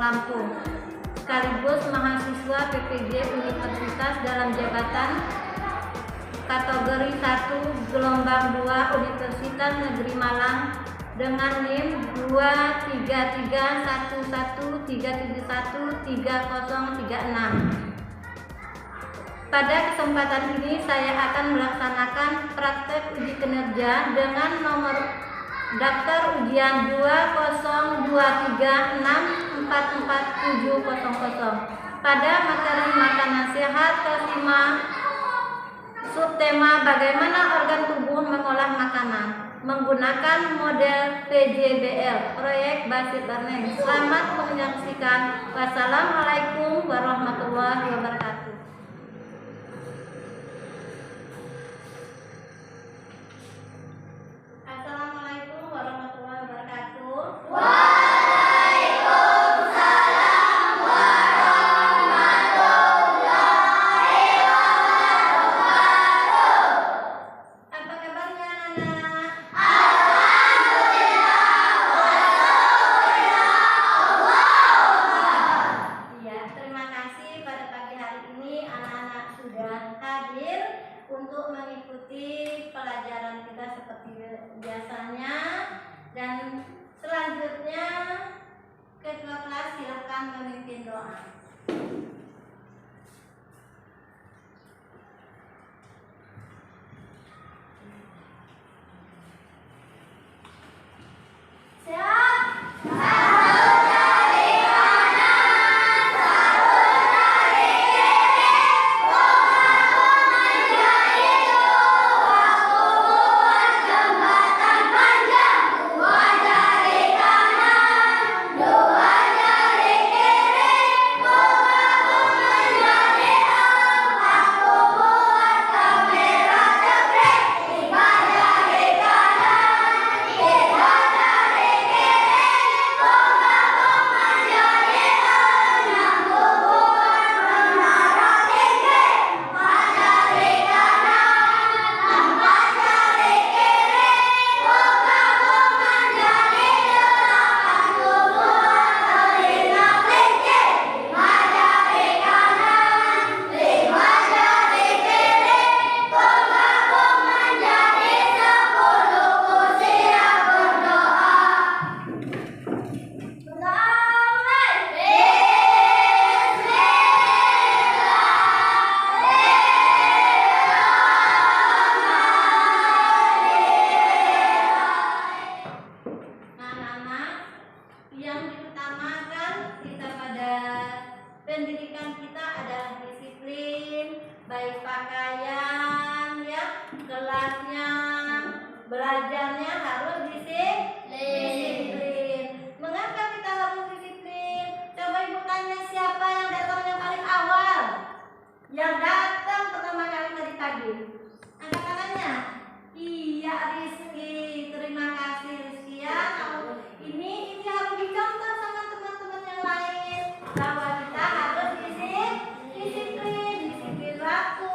Lampung, sekaligus mahasiswa PPG Universitas dalam jabatan kategori 1 gelombang 2 Universitas Negeri Malang dengan NIM 23311371306. Pada kesempatan ini saya akan melaksanakan praktek uji kinerja dengan nomor daftar ujian 20236444700 pada materi makanan sehat kelas 5 subtema bagaimana organ tubuh mengolah makanan menggunakan model PJBL proyek Basic Learning. Selamat menyaksikan. Wassalamualaikum warahmatullahi wabarakatuh. Assalamualaikum warahmatullahi wabarakatuh. Waalaikumsalam warahmatullahi wabarakatuh. Apa kabarnya anak-anak? Alhamdulillah wassalawatulillah Allah. Ya, terima kasih pada pagi hari ini anak-anak sudah hadir untuk mengikuti pelajaran kita seperti biasanya, dan selanjutnya ketua kelas silakan memimpin doa. Siap. Sahur dari kanan, sahur dari kiri, rumahku menjadi doaku buat jembatan panjang. Dua dari kanan, dua dari kiri, rumahku menjadi aku buat kamera jepret. Tiga dari kanan, tiga dari kiri, rumahku menjadi aku buat menara tinggi. Empat dari kanan, empat dari kiri, rumahku menjadi aku buat telinga kelinci. Lima dari kanan, lima dari kiri, rumahku menjadi 10 kursi yang berdoa. Anak-anak, yang diutamakan kita pada pendidikan kita adalah disiplin, baik pakaian, ya, kelasnya, belajarnya harus disiplin. Mengapa kita harus disiplin? Coba ibu tanya siapa yang datang yang paling awal, yang datang pertama kali tadi pagi. Angkat tangannya. Iya, Rizky. Terima kasih Rizky ya. Ini harus dicontoh sama teman-teman yang lain bahwa kita harus disiplin waktu,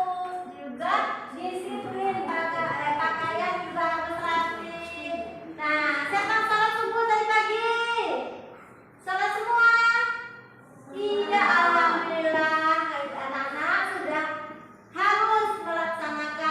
juga disiplin pakaian juga harus rapi. Nah, siapa salat subuh tadi pagi? Salat semua? Iya, alhamdulillah. Anak-anak sudah harus melaksanakan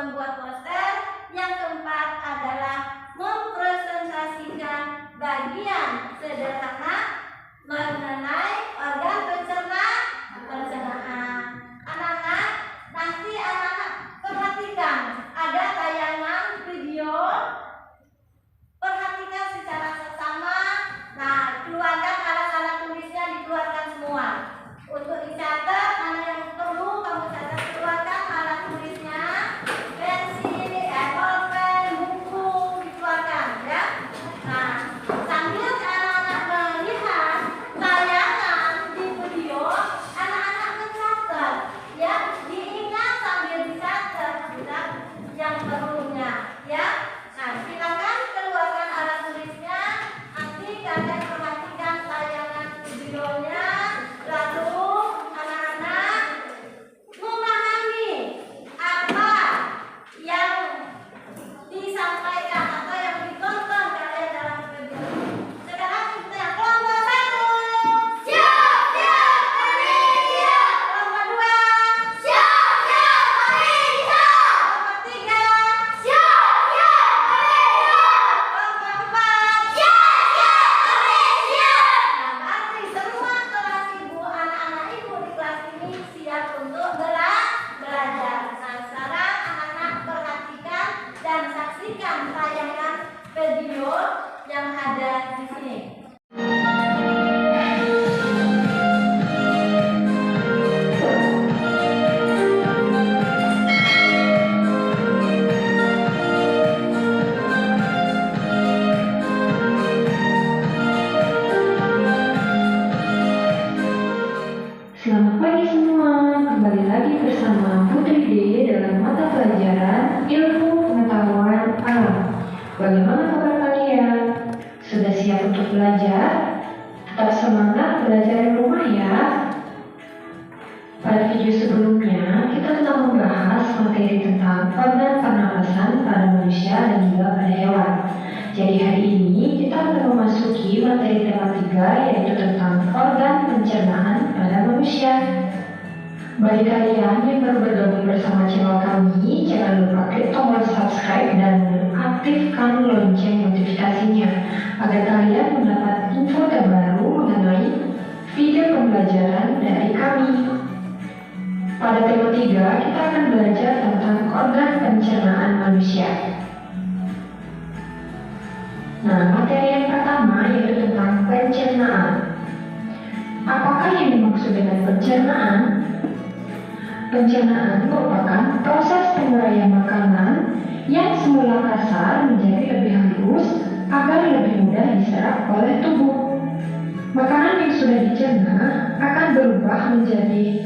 membuat poster. Yang keempat adalah mempresentasikan bagian sederhana mengenai organ pencernaan. Anak-anak, nanti anak-anak perhatikan ada tayangan video, perhatikan secara seksama. Nah, keluarkan alat-alat tulisnya, dikeluarkan semua. Untuk dicatat, mana yang perlu kamu catat, keluarkan alat tulisnya, pensil, pulpen, buku, dikeluarkan ya. Nah, sambil anak-anak melihat tayangan di video, anak-anak mencatat ya, diingat sambil dicatat yang perlunya ya. Nah, silakan keluarkan alat tulisnya. Nanti kalian perhatikan tayangan videonya, lalu anak-anak memahami apa yang disampaikan atau yang ditonton kalian dalam video. Sekarang kita kelompok 1. Siap, siap, kami siap. Kelompok 2. Siap, siap, kami siap. Kelompok 3. Siap, siap, kami siap. Kelompok 4. Siap, siap, kami siap. Nah, berarti semua kelas ibu, anak-anak ibu di kelas ini siap untuk belajar. Nah, sekarang anak-anak perhatikan dan saksikan tayangan video yang ada di sini. Selamat pagi semua, kembali lagi bersama Putri D dalam mata pelajaran Ilmu Pengetahuan Alam. Bagaimana kabar kalian? Sudah siap untuk belajar? Tetap semangat belajar di rumah ya. Pada video sebelumnya, kita telah membahas materi tentang organ pernapasan pada manusia dan juga pada hewan. Jadi hari ini kita akan memasuki materi tema 3, yaitu tentang organ pencernaan pada manusia. Bagi kalian yang baru bergabung bersama channel kami, jangan lupa klik tombol subscribe dan aktifkan lonceng notifikasinya agar kalian mendapat info terbaru mengenai video pembelajaran dari kami. Pada tema 3, kita akan belajar tentang organ pencernaan manusia. Nah, materi yang pertama yaitu tentang pencernaan. Apakah yang dimaksud dengan pencernaan? Pencernaan merupakan proses penguraian makanan yang semula kasar menjadi lebih halus agar lebih mudah diserap oleh tubuh. Makanan yang sudah dicerna akan berubah menjadi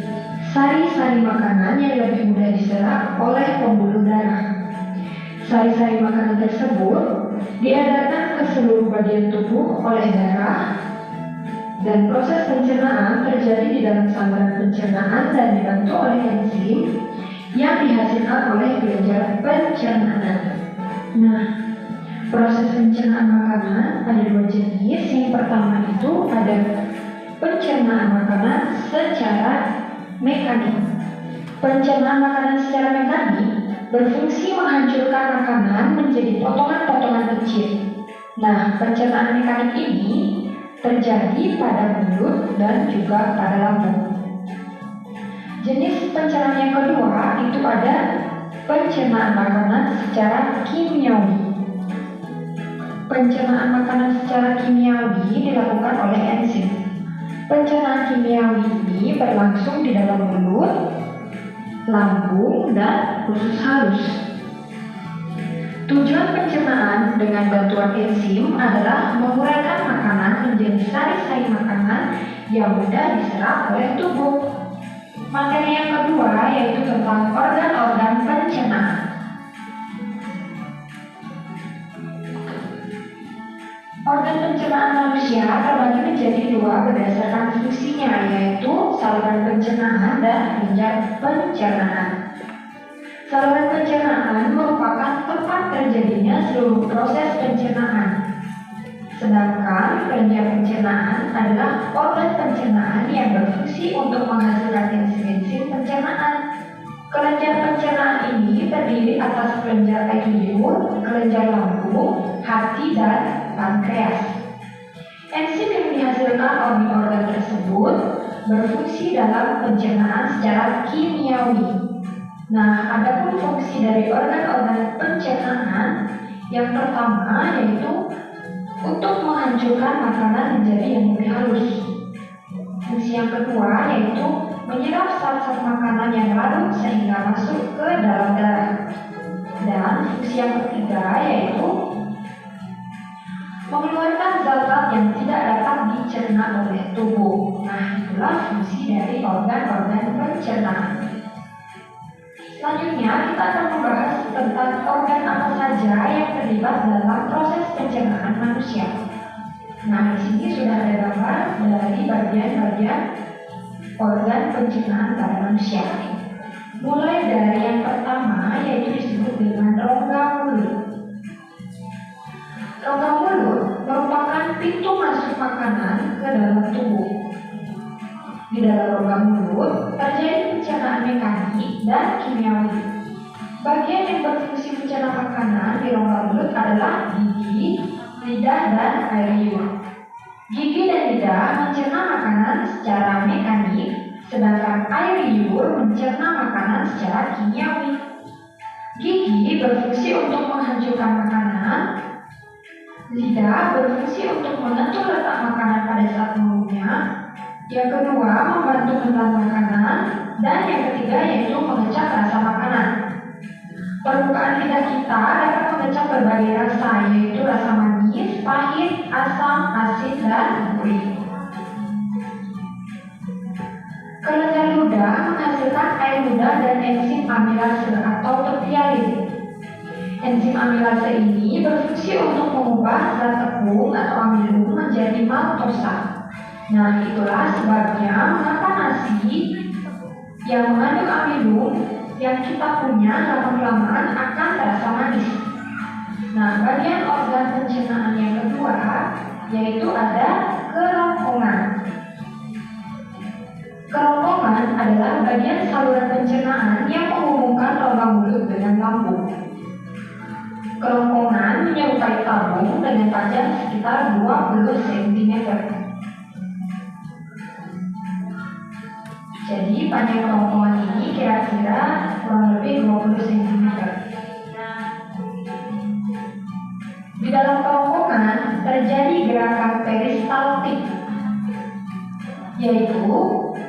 sari-sari makanan yang lebih mudah diserap oleh pembuluh darah. Sari-sari makanan tersebut diedarkan ke seluruh bagian tubuh oleh darah, dan proses pencernaan terjadi di dalam saluran pencernaan dan dibantu oleh enzim yang dihasilkan oleh kelenjar pencernaan. Nah, proses pencernaan makanan ada 2 jenis. Yang pertama itu ada pencernaan makanan secara mekanik. Pencernaan makanan secara mekanik berfungsi menghancurkan makanan menjadi potongan-potongan kecil. Nah, pencernaan mekanik ini terjadi pada mulut dan juga pada lambung. Jenis pencernaan yang kedua itu ada pencernaan makanan secara kimiawi. Pencernaan makanan secara kimiawi dilakukan oleh enzim. Pencernaan kimiawi ini berlangsung di dalam mulut, lambung, dan usus halus. Tujuan pencernaan dengan bantuan enzim adalah menguraikan makanan menjadi sari-sari makanan yang mudah diserap oleh tubuh. Materi yang kedua yaitu tentang organ-organ pencernaan. Organ pencernaan manusia terbagi menjadi 2 berdasarkan fungsinya, yaitu saluran pencernaan dan kelenjar pencernaan. Saluran pencernaan merupakan tempat terjadinya seluruh proses pencernaan. Sedangkan kelenjar pencernaan adalah organ pencernaan yang berfungsi untuk menghasilkan enzim-enzim pencernaan. Kelenjar pencernaan ini terdiri atas kelenjar air liur, kelenjar lambung, hati, dan pankreas. Enzim yang dihasilkan oleh organ tersebut berfungsi dalam pencernaan secara kimiawi. Nah, adapun fungsi dari organ-organ pencernaan yang pertama yaitu untuk menghancurkan makanan menjadi yang lebih halus. Fungsi yang kedua yaitu menyerap zat-zat makanan yang larut sehingga masuk ke dalam darah. Dan fungsi yang ketiga yaitu mengeluarkan zat-zat yang tidak dapat dicerna oleh tubuh. Nah, itulah fungsi dari organ-organ pencernaan. Selanjutnya, kita akan membahas tentang organ apa saja yang terlibat dalam proses pencernaan manusia. Nah, di sini sudah ada gambar dari bagian-bagian organ pencernaan pada manusia. Mulai dari yang pertama yaitu disebut dengan rongga mulut. Rongga mulut merupakan pintu masuk makanan ke dalam tubuh. Di dalam rongga mulut terjadi pencernaan mekanik dan kimiawi. Bagian yang berfungsi mencerna makanan di rongga mulut adalah gigi, lidah, dan air liur. Gigi dan lidah mencerna makanan secara mekanik, sedangkan air liur mencerna makanan secara kimiawi. Gigi berfungsi untuk menghancurkan makanan. Lidah berfungsi untuk menentu letak makanan pada saat mengunyah. Yang kedua, membantu menelan makanan. Dan yang ketiga yaitu mengecap rasa makanan. Permukaan lidah kita dapat mengecap berbagai rasa, yaitu rasa manis, pahit, asam, asin, dan gurih. Kelenjar ludah menghasilkan air ludah dan enzim amilase atau protealin. Enzim amilase ini berfungsi untuk mengubah zat tepung atau amilum menjadi maltosa. Nah, itulah sebabnya mengapa nasi yang mengandung amilum yang kita punya lama-kelamaan akan terasa manis. Nah, bagian organ pencernaan yang kedua yaitu ada kerongkongan. Kerongkongan adalah bagian saluran pencernaan yang menghubungkan rongga mulut dengan lambung. Kerongkongan menyerupai tabung dengan panjang sekitar 20 cm. Jadi panjang kerongkongan ini kira-kira kurang lebih 20 cm. Di dalam kerongkongan terjadi gerakan peristaltik, yaitu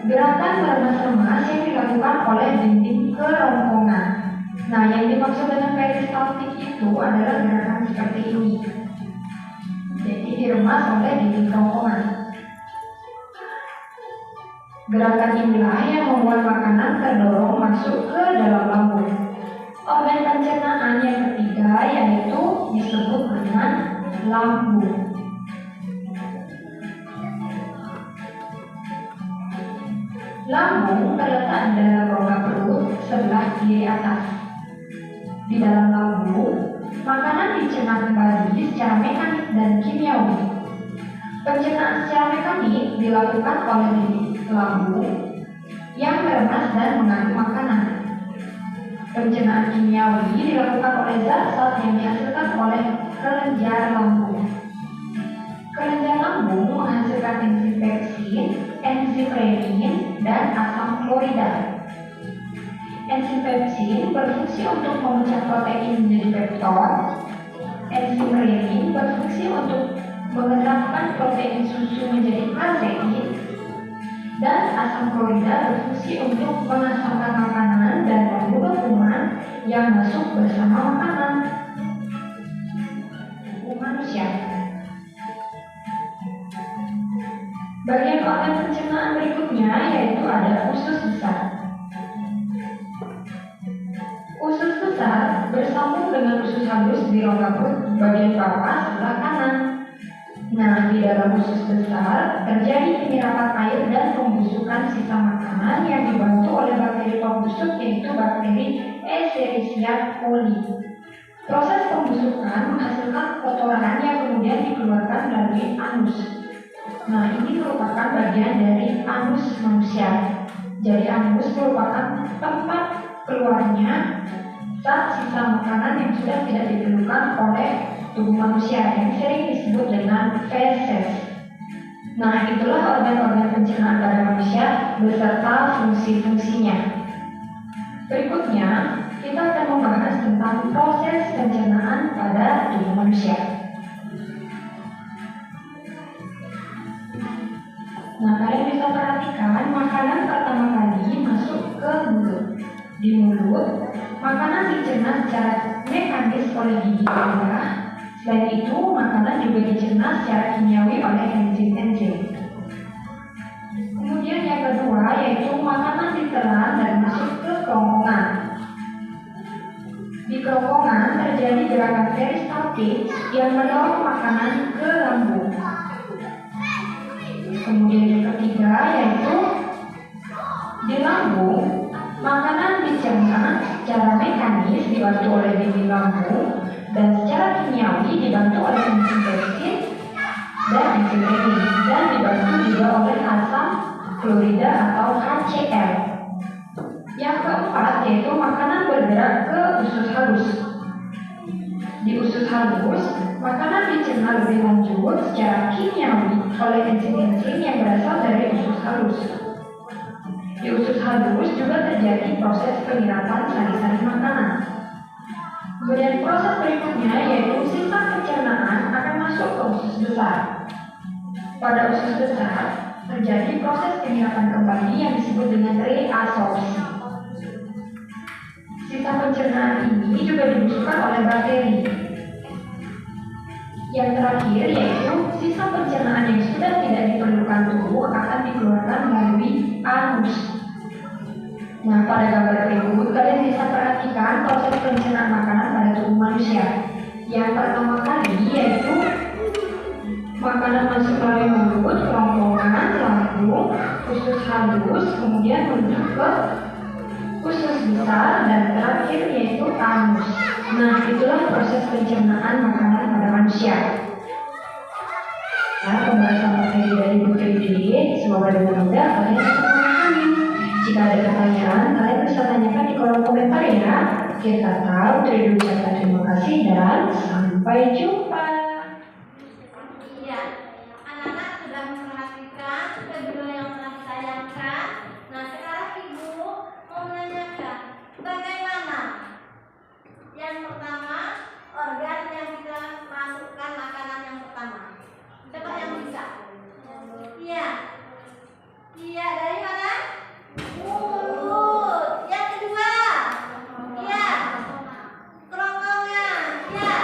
gerakan meremas-remas yang dilakukan oleh dinding kerongkongan. Nah, yang dimaksud dengan peristaltik itu adalah gerakan seperti ini. Jadi diremas oleh dinding kerongkongan. Gerakan inilah yang membuat makanan terdorong masuk ke dalam lambung. Organ pencernaan yang ketiga yaitu disebut dengan lambung. Lambung terletak di dalam rongga perut sebelah kiri atas. Di dalam lambung, makanan dicerna kembali secara mekanik dan kimiawi. Pencernaan secara mekanik dilakukan oleh lambung yang meremas dan mengandung makanan. Pencernaan kimiawi dilakukan oleh zat-zat yang dihasilkan oleh kelenjar lambung. Kelenjar lambung menghasilkan enzim pepsin, enzim renin, dan asam klorida. Enzim pepsin berfungsi untuk memecah protein menjadi peptol. Enzim renin berfungsi untuk mengetapkan protein susu menjadi kasein. Dan asam klorida berfungsi untuk mengasamkan makanan dan membunuh kuman yang masuk bersama makanan. Manusia. Bagian organ pencernaan berikutnya yaitu ada usus besar. Usus besar bersambung dengan usus halus di rongga perut bagian bawah sebelah kanan. Nah, di dalam usus besar terjadi penyerapan air dan pembusukan sisa makanan yang dibantu oleh bakteri pembusuk yaitu bakteri Escherichia coli. Proses pembusukan menghasilkan kotoran yang kemudian dikeluarkan melalui anus. Nah, ini merupakan bagian dari anus manusia. Jadi anus merupakan tempat keluarnya zat sisa makanan yang sudah tidak diperlukan oleh tubuh manusia yang sering disebut dengan feses. Nah, itulah organ-organ pencernaan pada manusia beserta fungsi-fungsinya. Berikutnya, kita akan membahas tentang proses pencernaan pada tubuh manusia. Nah, kalian bisa perhatikan makanan pertama kali masuk ke mulut. Di mulut, makanan dicerna secara mekanis oleh gigi dan darah. Selain itu, makanan juga dicerna secara kimiawi oleh enzim-enzim. Kemudian yang kedua yaitu makanan ditelan dan masuk ke kerongkongan. Di kerongkongan terjadi gerakan peristaltik yang mendorong makanan ke lambung. Kemudian yang ketiga yaitu di lambung, makanan dicerna secara mekanis dibantu oleh dinding lambung dan secara kimiawi dibantu oleh enzim pepsid dan enzim renin dan dibantu juga oleh asam klorida atau HCl. Yang keempat yaitu makanan bergerak ke usus halus. Di usus halus, makanan dicerna lebih lanjut secara kimiawi oleh enzim-enzim yang berasal dari usus halus. Di usus halus juga terjadi proses penyerapan sari-sari makanan. Kemudian proses berikutnya yaitu sisa pencernaan akan masuk ke usus besar. Pada usus besar terjadi proses penyerapan kembali yang disebut dengan reabsorpsi. Sisa pencernaan ini juga dibutuhkan oleh bakteri. Yang terakhir yaitu sisa pencernaan yang sudah tidak diperlukan tubuh akan dikeluarkan melalui anus. Nah, pada gambar berikut kalian bisa perhatikan proses pencernaan makanan pada tubuh manusia. Yang pertama kali yaitu makanan masuk melalui mulut, kerongkongan, lambung, usus halus, kemudian menuju ke usus besar dan terakhir yaitu anus. Nah, itulah proses pencernaan makanan pada manusia. Nah, pembahasan materi dari buku ini semoga dengan mudah kalian bisa memahami. Jika ada pertanyaan, kalian bisa tanyakan di kolom komentar ya. Akhir kata, terima kasih dan sampai jumpa. Iya, anak-anak sudah memperhatikan video yang telah ditayangkan. Nah, sekarang Ibu mau menanyakan bagaimana? Yang pertama, organ yang kita masukkan makanan yang pertama. Coba yang bisa. Iya. Iya, dari mana? Mulut. Yang kedua. Iya. Kerongkongan. Iya.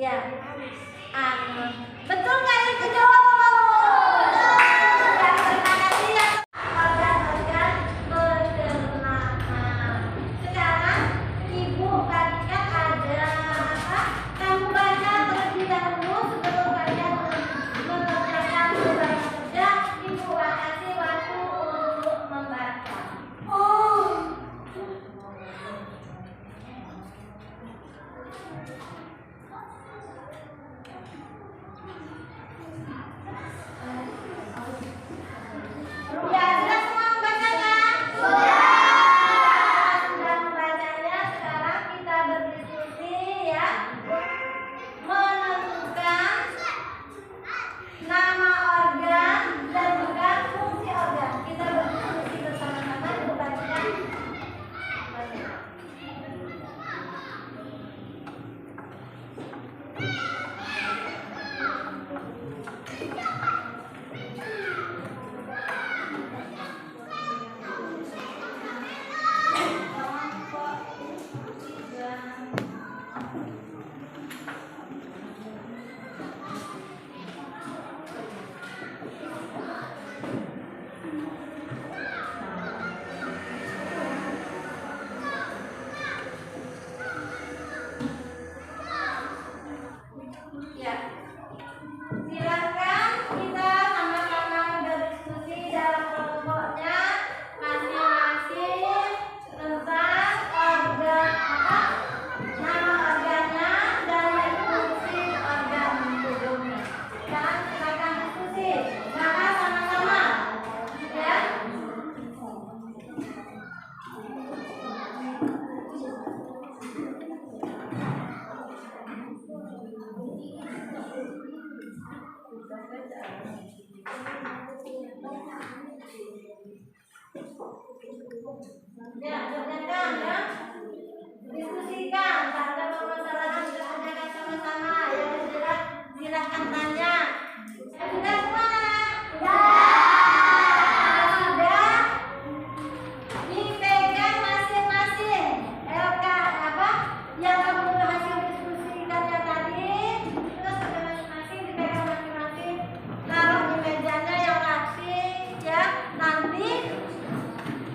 Iya. Betul nggak itu jawaban kamu? Ya, terima kasih ya. Organ-organ pencernaan. Sekarang Ibu bagikan ada apa? Kamu baca terlebih dahulu sebelum kalian mengerjakan tugas kerja. Ibu kasih waktu untuk membaca. Ya, sudah semua membacanya? Sudah membacanya, sekarang kita berdiskusi ya. Menentukan nama organ dan juga fungsi organ. Kita berdiskusi bersama-sama. Ibu bagikan. Ya, silakan kita sama-sama berdiskusi dalam kelompoknya masing-masing tentang organ apa, nama organnya dan fungsi organ tubuhnya. Dan silakan diskusi, maka sama-sama, ya. Ya, kerjakan ya. Diskusikan, tak ada permasalahan kerjakan sama-sama. Yang jelas silakan tanya. Sudah semua? Sudah. Dipegang masing-masing. LK apa? Yang kamu hasil diskusikannya tadi. Terus masing-masing dipegang masing-masing. Taruh di mejanya yang rapi ya. Nanti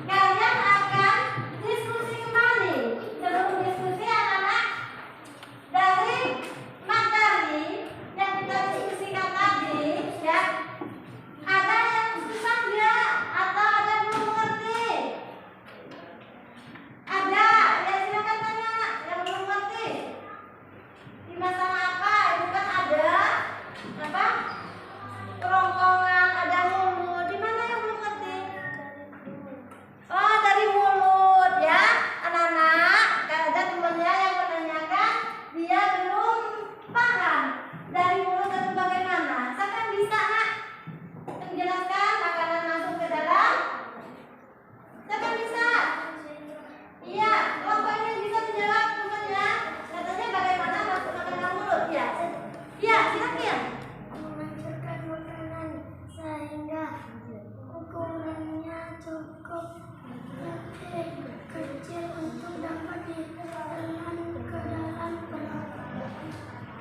kalian akan diskusi kembali. Sebelum diskusi anak-anak, dari materi yang kita diskusikan tadi ya, ada yang susah nggak atau ada yang belum ngerti? Ada, ya silakan tanya yang belum ngerti. Di masalah apa? Itu kan ada apa? Kerongkongan, ada mulut. Di mana yang belum ngerti? Oh, dari mulut ya, anak-anak. Ada temannya yang menanyakan, dia belum paham dari mulut itu bagaimana. Saya kan bisa nak menjelaskan makanan masuk ke dalam. Saya kan bisa. Iya, kelompok ini bisa menjawab temannya. Katanya bagaimana masuk ke dalam mulut ya? Iya, silakan. Memasukkan makanan sehingga ukurannya cukup kecil untuk dapat ditelan ke dalam perut.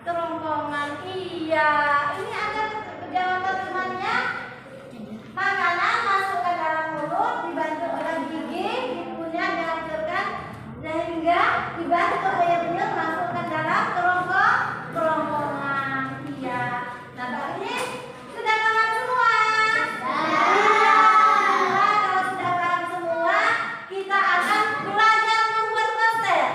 Kerongkongan, iya. Ini ada jawaban temannya. Makanan masuk ke dalam mulut dibantu oleh gigi, bikunya dihancurkan sehingga dibantu oleh mulut masuk ke dalam kerongkongan. Iya. Nah, Mbak ini sudah paham semua? Nah, kalau sudah paham semua, kita akan belajar membuat poster.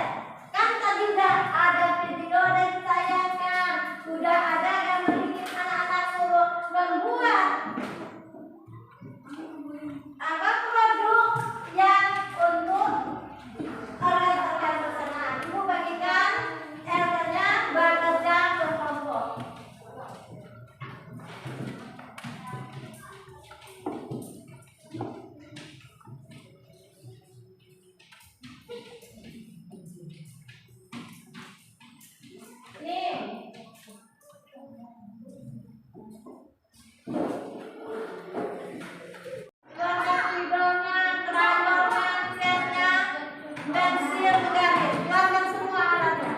Kan tadi udah ada video dan ditayangkan, udah ada yang bikin anak-anak suruh membuat apa produk yang untuk organ-organ pencernaan. Ibu bagikan LK-nya bekerja berkelompok. Nih. Warna hidungnya, terakhirnya, catnya, pensil, garis, warna semua alatnya.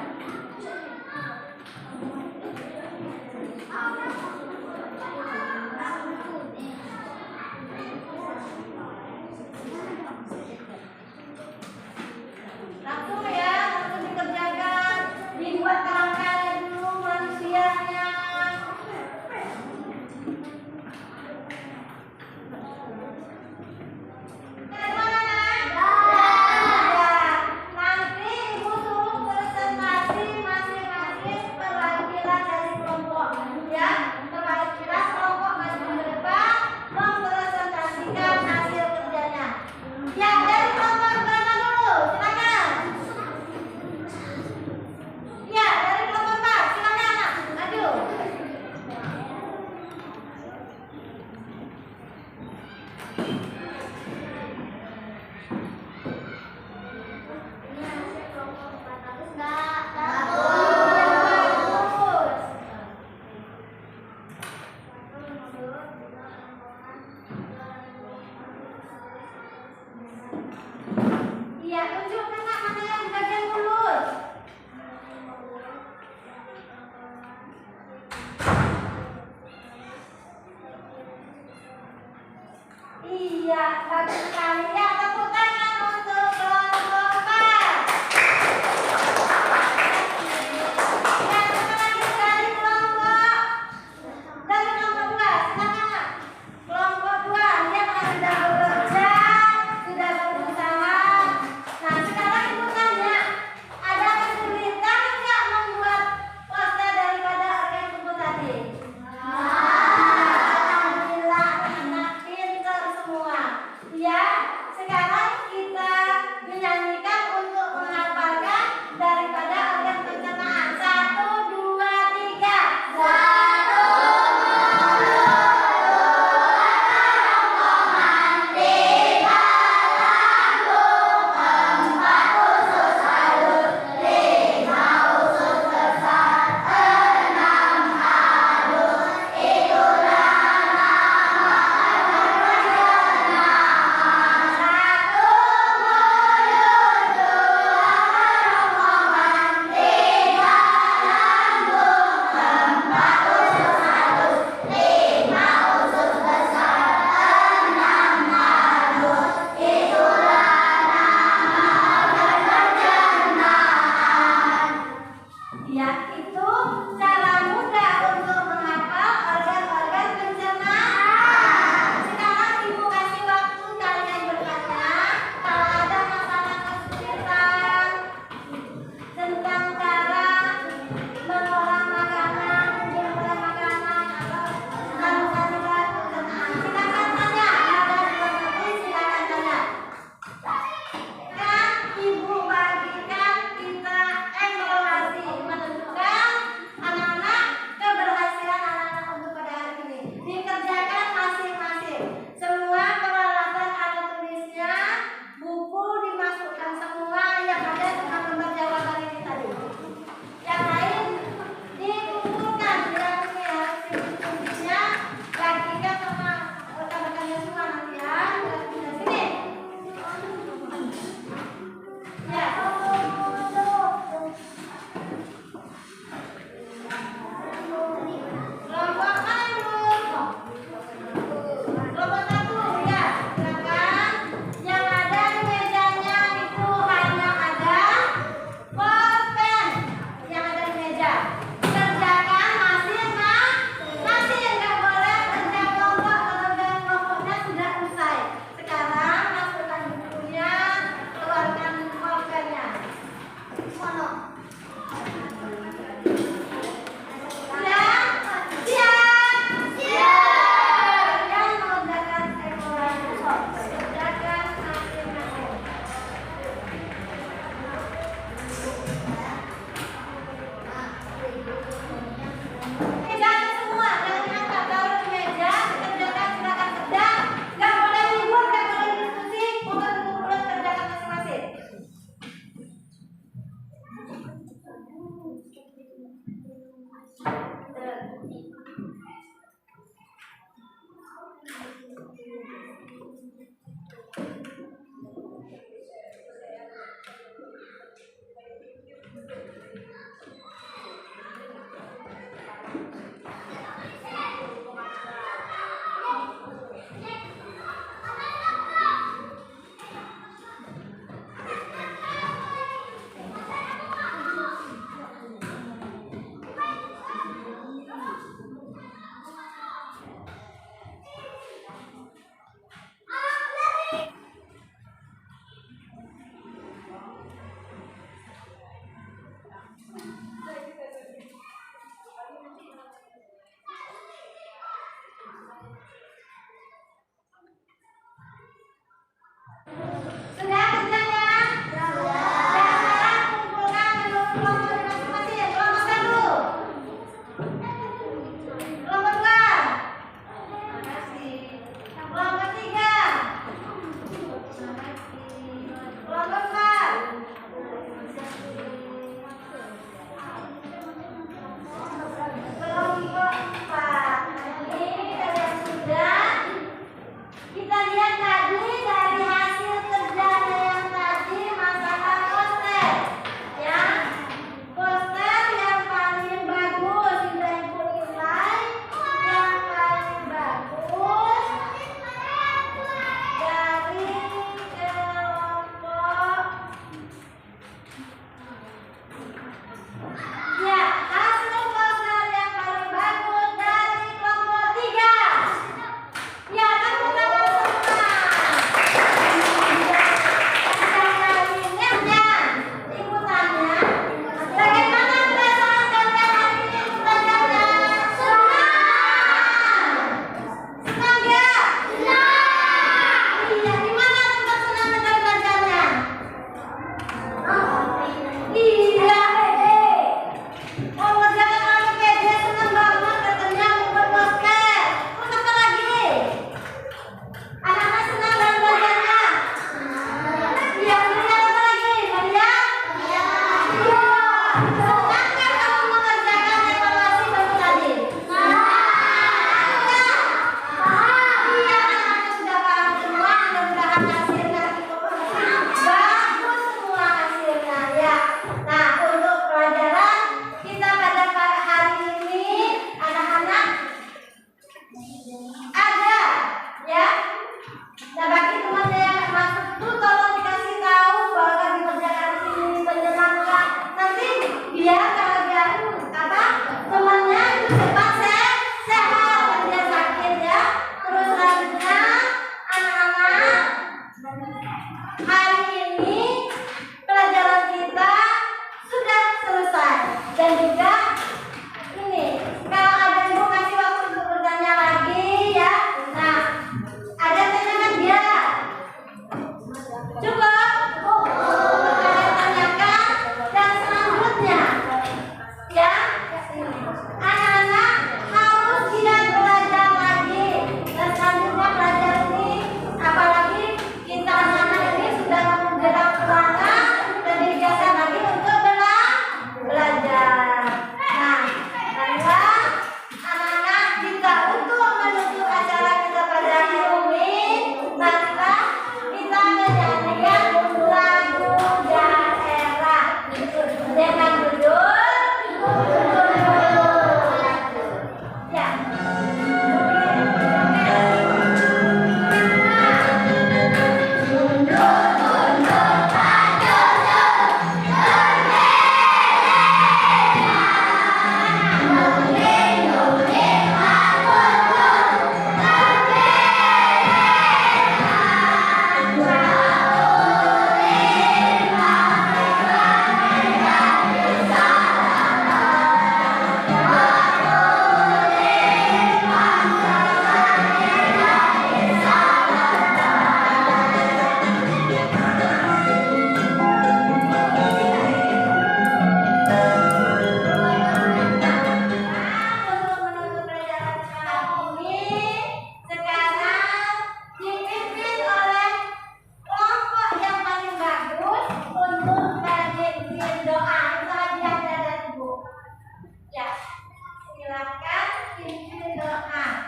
yakin, ini doa.